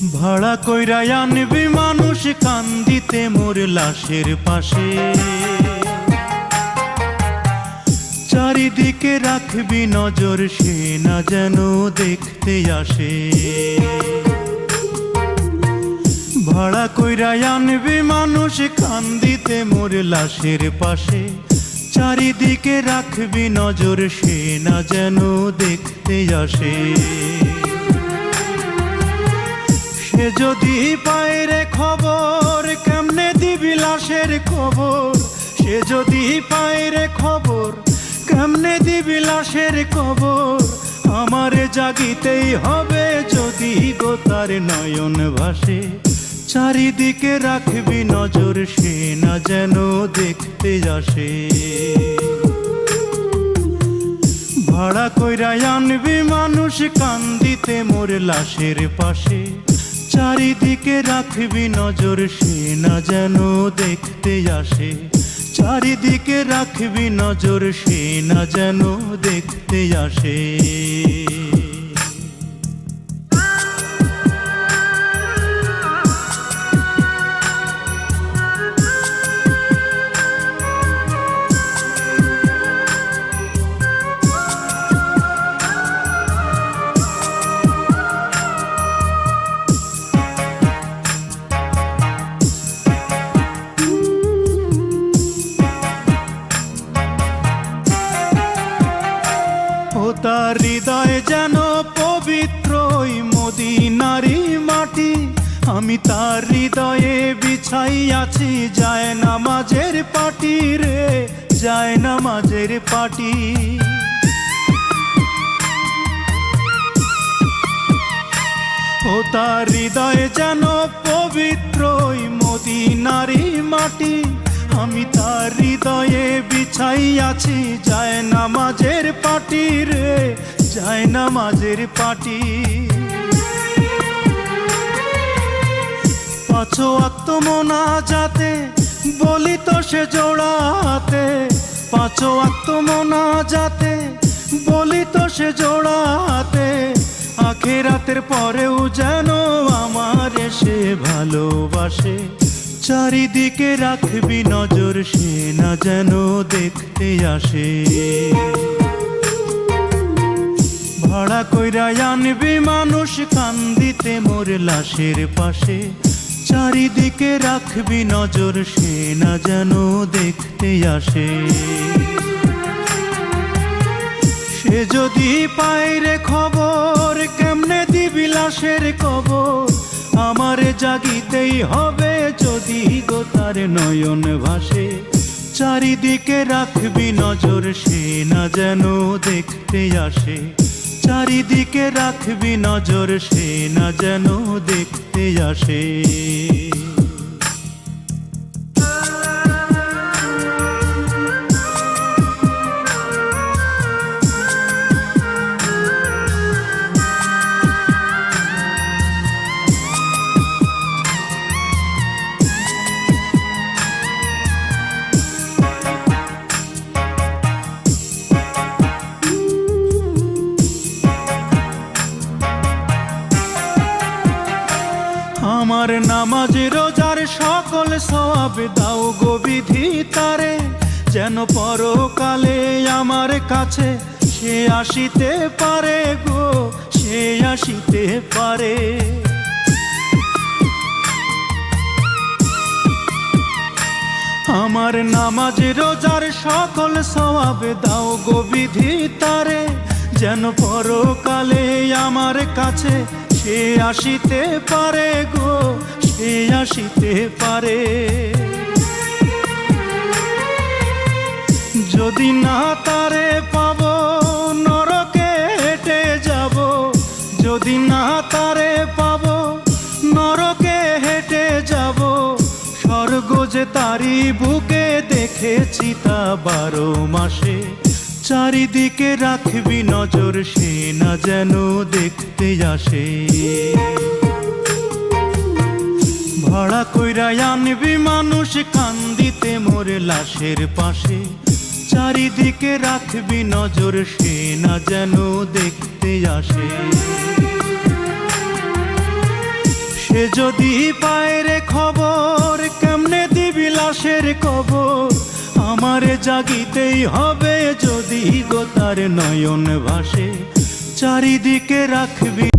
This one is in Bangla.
ভাড়া কইরা আনবি মানুষ কান্দিতে মোর লাশের পাশে, চারিদিকে রাখবি নজর সে না যেন দেখতে আসে। ভাড়া কইরা আনবি মানুষ কান্দিতে মোর লাশের পাশে, চারিদিকে রাখবি নজর সে না যেন দেখতে আসে। সে যদি পায় রে খবর কেমনে দিবি লাশের খবর, সে যদি পায় রে খবর কেমনে দিবি লাশের খবর। আমারে জাগিতেই হবে যদি গো তার নয়ন ভাসে, চারিদিকে রাখবি নজর সে না যেন দেখতে আসে। ভাড়া কইরা আনবি মানুষ কান্দিতে মোর লাশের পাশে, চারিদিকে রাখবি নজর সে না যেন দেখতে আসে। চারিদিকে রাখবি নজর সে না যেন দেখতে আসে। তার হৃদয় যেন পবিত্র মদিনারি মাটি, আমি তার হৃদয়ে বিছাই আছি যায় নামাজের পাটি রে, যায় নামাজের পাটি। ও তার হৃদয় যেন পবিত্র মদিনারি মাটি, আমি তার হৃদয়ে বিছাই আছি যায় নামাজের পাটি রে, যায় নামাজের পাটি। পাঁচ ওয়াক্ত মোনাজাতে বলি তো সে জোড়াতে, পাঁচ ওয়াক্ত মোনাজাতে বলি তো সে জোড়াতে। আখিরাতের পরেও যেন আমার সে ভালোবাসে, চারিদিকে রাখবি নজর সে না যেন দেখতে আসে। ভাড়া কইরা আনবি মানুষ কান্দিতে মোর লাশের পাশে, চারিদিকে রাখবি নজর সে না যেন দেখতে আসে। সে যদি পায় রে খবর কেমনে দিবি লাশের খবর, আমারে জাগিতেই হবে যদি গো তার নয়ন ভাসে। চারিদিকে রাখবি নজর সে না যেন দেখতে আসে, চারিদিকে রাখবি নজর সে না যেন দেখতে আসে। আমার নামাজ রোজার সকল সওয়াব দাও গো বিধি তারে, যেন পরকালে আমার কাছে সে আসিতে পারে গো, সে আসিতে পারে। আমার নামাজ রোজার সকল সওয়াব দাও গো বিধি তারে, যেন পরকালে আমার কাছে সে আসিতে পারে গো, সে আসিতে পারে। যদি না তারে পাবো নরকে হেঁটে যাব, যদি না তারে পাবো নরকে হেঁটে যাব। স্বর্গ যে তারি বুকে দেখেছি তা 12 মাসে, চারিদিকে রাখবি নজর সে না যেন দেখতে আসে। ভাড়া কইরা আনবি মানুষ কান্দিতে মোর লাশের পাশে, চারিদিকে রাখবি নজর সে না যেন দেখতে আসে। সে যদি পায় রে খবর কেমনে দিবি লাশের কবর আমারে জাগিতেই হবে যদি গো তার নয়ন ভাসে চারিদিকে রাখবি